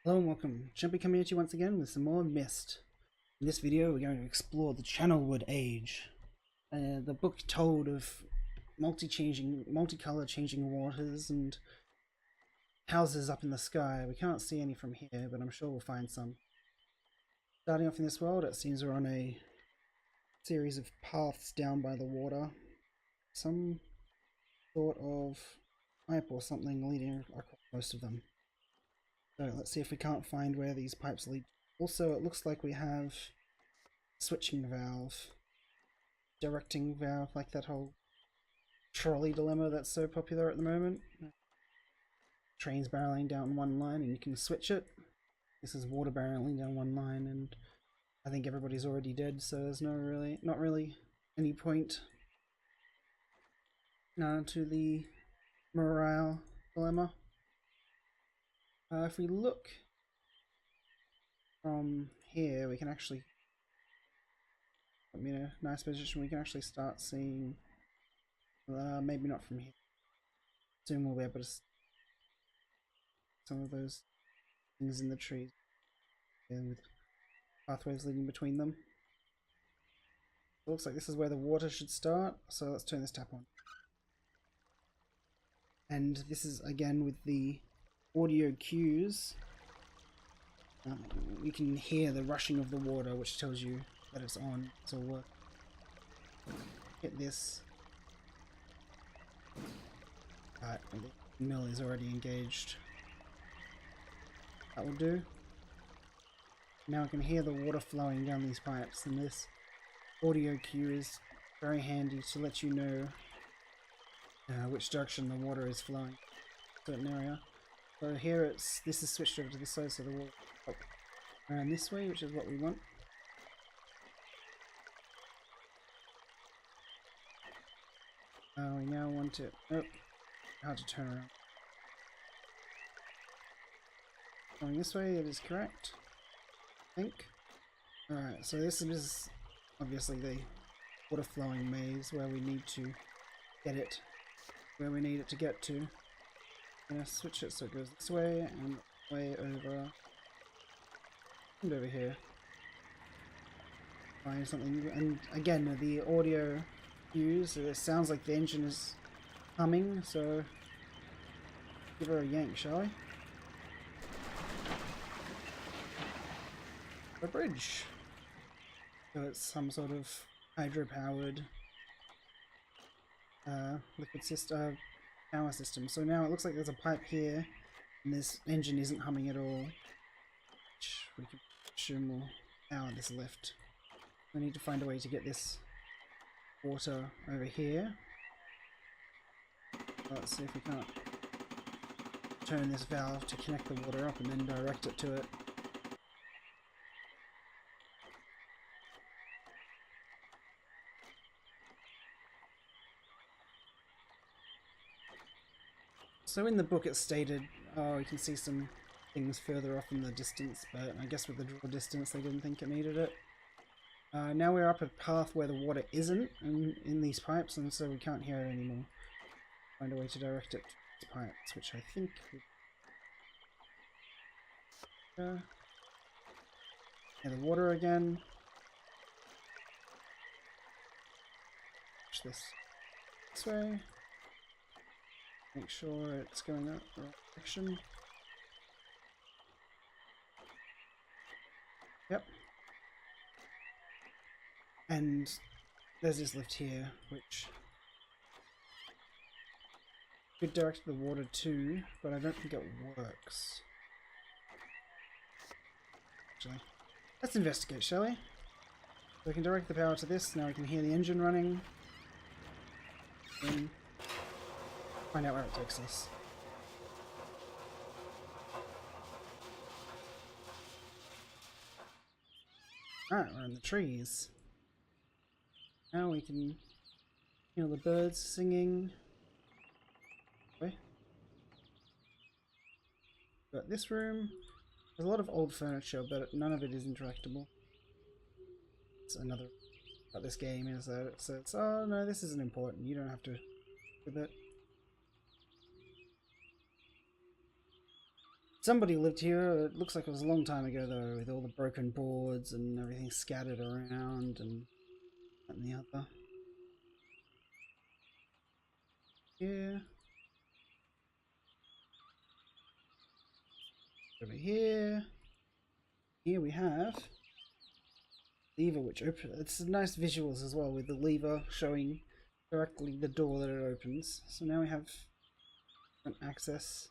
Hello and welcome, Jumpy community once again with some more Myst. In this video we're going to explore the Channelwood age. The book told of multicolour changing waters and houses up in the sky. We can't see any from here, but I'm sure we'll find some. Starting off in this world, it seems we're on a series of paths down by the water. Some sort of pipe or something leading across most of them. So let's see if we can't find where these pipes lead. Also, it looks like we have switching valve, directing valve, like that whole trolley dilemma that's so popular at the moment. Trains barreling down one line and you can switch it. This is water barreling down one line and I think everybody's already dead, so there's not really any point to the morale dilemma. If we look from here, we can actually put me in a nice position. We can actually start seeing, maybe not from here. Soon we'll be able to see some of those things in the trees and with pathways leading between them. It looks like this is where the water should start, so let's turn this tap on. And this is again with the audio cues. You can hear the rushing of the water, which tells you that it's on. So we'll hit this. Alright, the mill is already engaged. That will do. Now I can hear the water flowing down these pipes, and this audio cue is very handy to let you know which direction the water is flowing in a certain area. So here this is switched over to this side, so the water up around this way, which is what we want. We now want it. Oh, hard to turn around. Going this way, it is correct, I think. Alright, so this is obviously the water flowing maze where we need to get it where we need it to get to. I'm gonna switch it so it goes this way and way over and over here. Find something, and again the audio cues, it sounds like the engine is humming, so give her a yank, shall we? A bridge. So it's some sort of hydro-powered liquid system. Power system. So now it looks like there's a pipe here and this engine isn't humming at all, which we can assume will power this lift. We need to find a way to get this water over here. Let's see if we can't turn this valve to connect the water up and then direct it to it. So in the book it stated, oh, you can see some things further off in the distance, but I guess with the draw distance they didn't think it needed it. Now we're up a path where the water isn't in these pipes, and so we can't hear it anymore. Find a way to direct it to these pipes, which I think would... yeah, the water again. Push this way. Make sure it's going up the right direction. Yep. And there's this lift here, which could direct the water to, but I don't think it works. Actually, let's investigate, shall we? So we can direct the power to this. Now we can hear the engine running. And find out where it takes us. Alright, we're in the trees. Now we can hear the birds singing. Okay. Got this room. There's a lot of old furniture, but none of it is interactable. It's another about this game is that it says, oh no, this isn't important, you don't have to with it. Somebody lived here. It looks like it was a long time ago though, with all the broken boards and everything scattered around and that and the other. Yeah. Over here. Here we have lever which opens. It's nice visuals as well with the lever showing directly the door that it opens. So now we have access.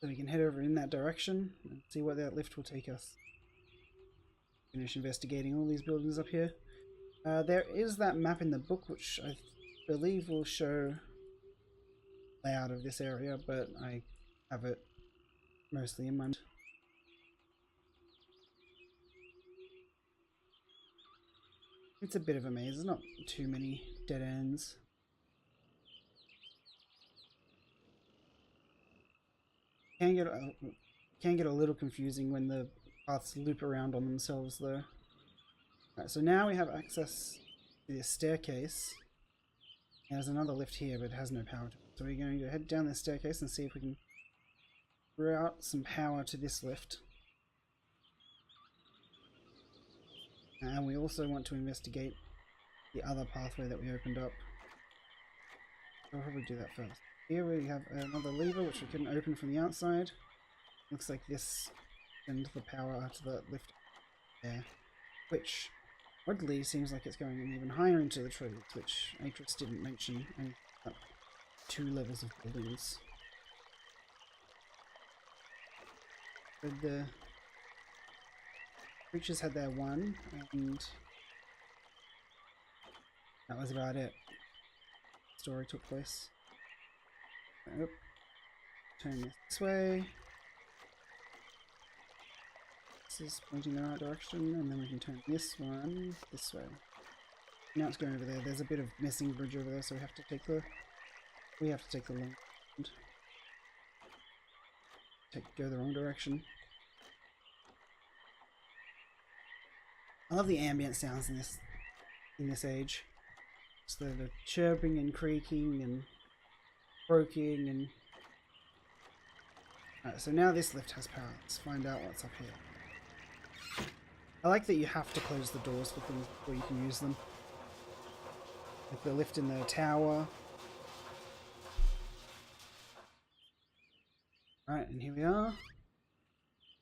So we can head over in that direction and see where that lift will take us. Finish investigating all these buildings up here. There is that map in the book which I believe will show layout of this area, but I have it mostly in mind. It's a bit of a maze. There's not too many dead ends. Can get a little confusing when the paths loop around on themselves though. Right, so now we have access to this staircase. There's another lift here, but it has no power to it. So we're going to head down this staircase and see if we can route some power to this lift. And we also want to investigate the other pathway that we opened up. I'll probably do that first. Here we have another lever which we couldn't open from the outside. Looks like this sends the power to the lift there, which oddly seems like it's going even higher into the trees, which Atris didn't mention, and up 2 levels of buildings. But the creatures had their one, and that was about it. The story took place. Oh, turn this way. This is pointing in the right direction, and then we can turn this one this way. Now it's going over there. There's a bit of missing bridge over there, so we have to take the long road. Go the wrong direction. I love the ambient sounds in this age. It's the chirping and creaking and croaking and. Alright, so now this lift has power. Let's find out what's up here. I like that you have to close the doors for things before you can use them. Like the lift in the tower. Alright, and here we are.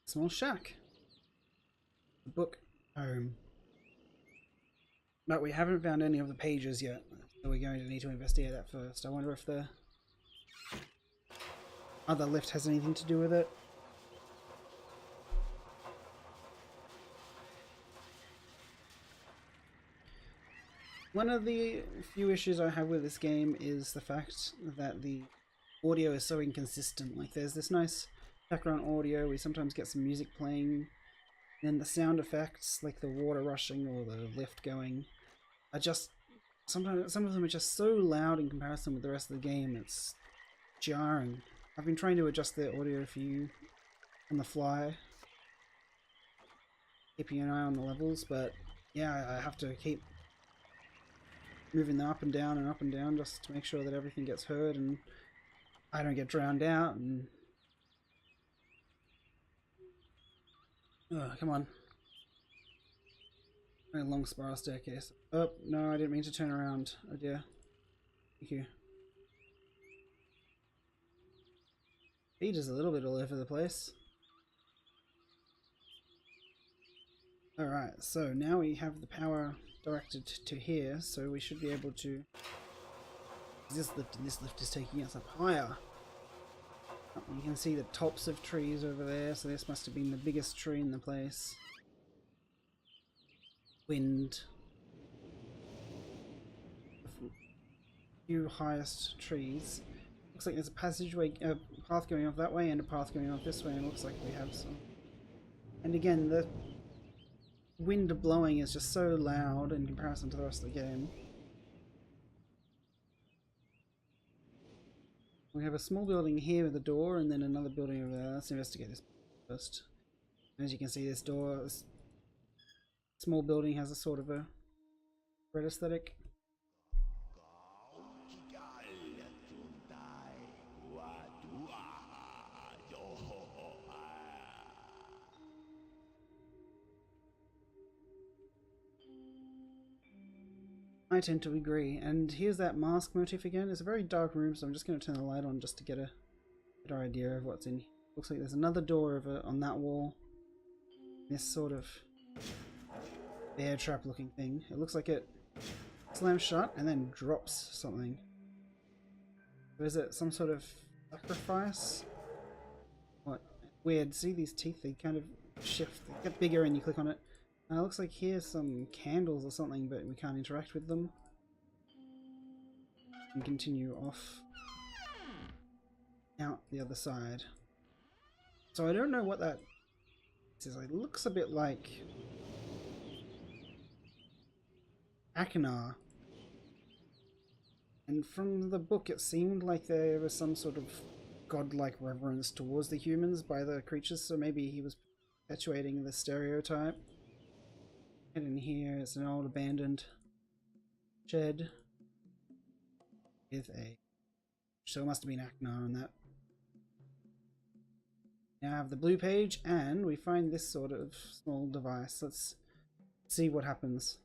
Small shack. The book home. But we haven't found any of the pages yet, so we're going to need to investigate that first. I wonder if the other lift has anything to do with it. One of the few issues I have with this game is the fact that the audio is so inconsistent. Like there's this nice background audio, we sometimes get some music playing, and the sound effects like the water rushing or the lift going are just, sometimes some of them are just so loud in comparison with the rest of the game, it's jarring. I've been trying to adjust the audio for you on the fly, keeping an eye on the levels, but yeah, I have to keep moving them up and down just to make sure that everything gets heard and I don't get drowned out. And oh, come on. A long spiral staircase. Oh no, I didn't mean to turn around. Oh dear. Thank you. Feed is a little bit all over the place. Alright, so now we have the power directed to here, so we should be able to. This lift is taking us up higher. You can see the tops of trees over there, so this must have been the biggest tree in the place. Wind. The few highest trees. Looks like there's a passageway, a path going off that way and a path going off this way, and it looks like we have some. And again, the wind blowing is just so loud in comparison to the rest of the game. We have a small building here with a door, and then another building over there. Let's investigate this first. As you can see, this door, this small building has a sort of a red aesthetic. I tend to agree. And here's that mask motif again. It's a very dark room, so I'm just going to turn the light on just to get a better idea of what's in here. Looks like there's another door over on that wall. This sort of bear trap looking thing. It looks like it slams shut and then drops something. Or is it some sort of sacrifice? What? Weird. See these teeth? They kind of shift. They get bigger and you click on it. It looks like here's some candles or something, but we can't interact with them. And continue off out the other side. So I don't know what that is. It looks a bit like Akinar. And from the book it seemed like there was some sort of godlike reverence towards the humans by the creatures, so maybe he was perpetuating the stereotype. And in here it's an old abandoned shed with a... So it must have been Akinar on that. Now I have the blue page and we find this sort of small device. Let's see what happens.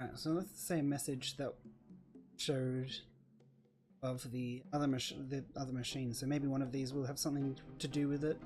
Alright, so that's the same message that showed of the other machine, so maybe one of these will have something to do with it.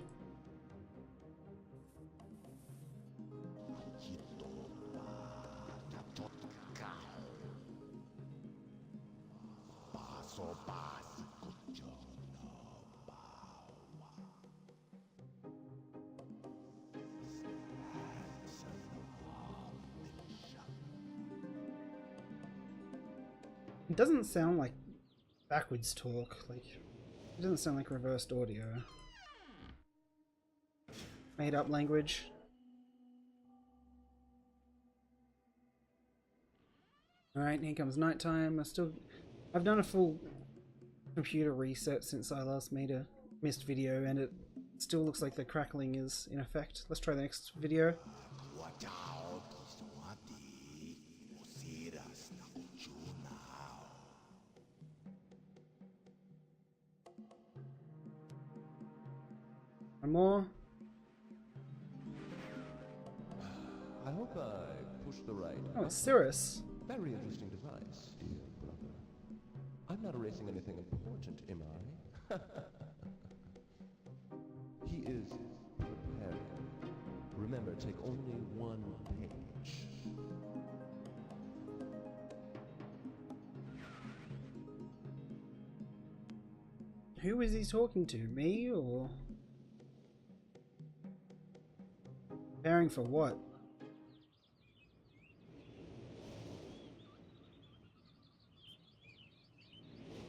It doesn't sound like backwards talk, like it doesn't sound like reversed audio. Made up language. Alright, here comes nighttime. I've done a full computer reset since I last made a Myst video and it still looks like the crackling is in effect. Let's try the next video. One more. I hope I pushed the right. Oh, it's Cirrus. Very interesting device, dear brother. I'm not erasing anything important, am I? He is preparing. Remember, take only one page. Who is he talking to? Me or... Preparing for what?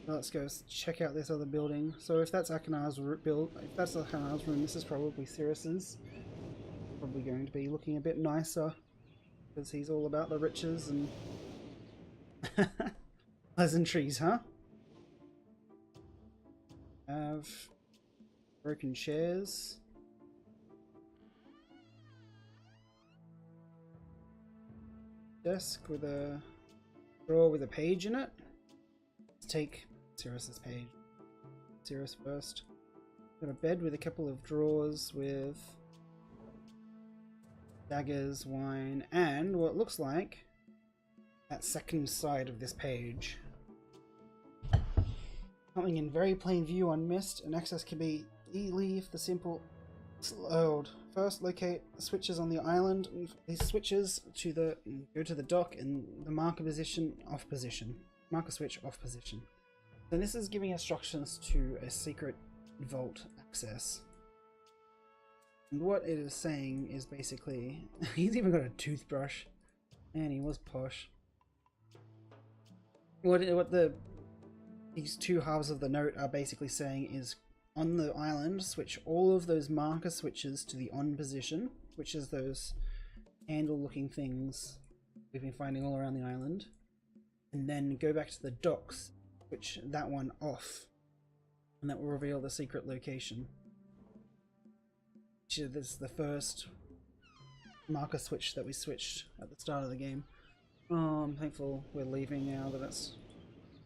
Let's go check out this other building. So if that's Akinar's room, this is probably Cirrus's. Probably going to be looking a bit nicer because he's all about the riches and pleasantries, huh? Have broken chairs. Desk with a drawer with a page in it. Let's take Cirrus's page. Cirrus first. Got a bed with a couple of drawers with daggers, wine, and what looks like that second side of this page. Something in very plain view on Myst, and access can be leave the simple slowed. First, locate the switches on the island. These switches go to the dock and the marker position off position. Marker switch off position. So this is giving instructions to a secret vault access. And what it is saying is basically, he's even got a toothbrush, and he was posh. These two halves of the note are basically saying is, on the island, switch all of those marker switches to the on position, which is those handle looking things we've been finding all around the island, and then go back to the docks, switch that one off, and that will reveal the secret location. This is the first marker switch that we switched at the start of the game. Oh, I'm thankful we're leaving now that it's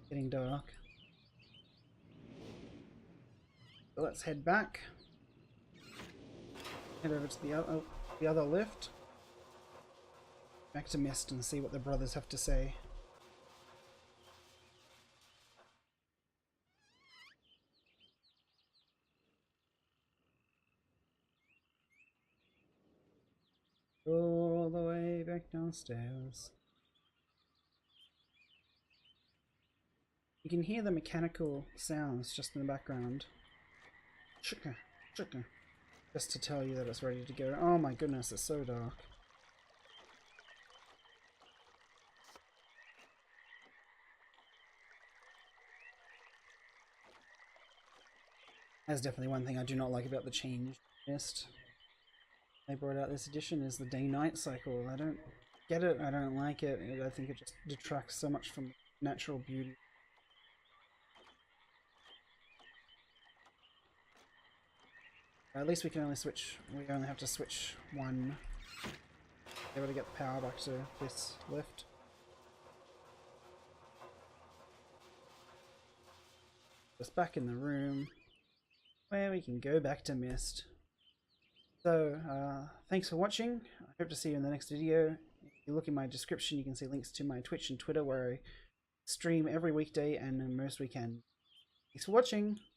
getting dark. So let's head back. Head over to the other lift. Back to Myst and see what the brothers have to say. All the way back downstairs. You can hear the mechanical sounds just in the background. Chicka, chicka. Just to tell you that it's ready to go. Oh my goodness, it's so dark. That's definitely one thing I do not like about the change Myst they brought out this edition is the day-night cycle. I don't get it, I don't like it. I think it just detracts so much from natural beauty. At least we only have to switch one. Able to get the power back to this lift. Just back in the room where we can go back to Myst. So, thanks for watching. I hope to see you in the next video. If you look in my description, you can see links to my Twitch and Twitter where I stream every weekday and most weekend. Thanks for watching!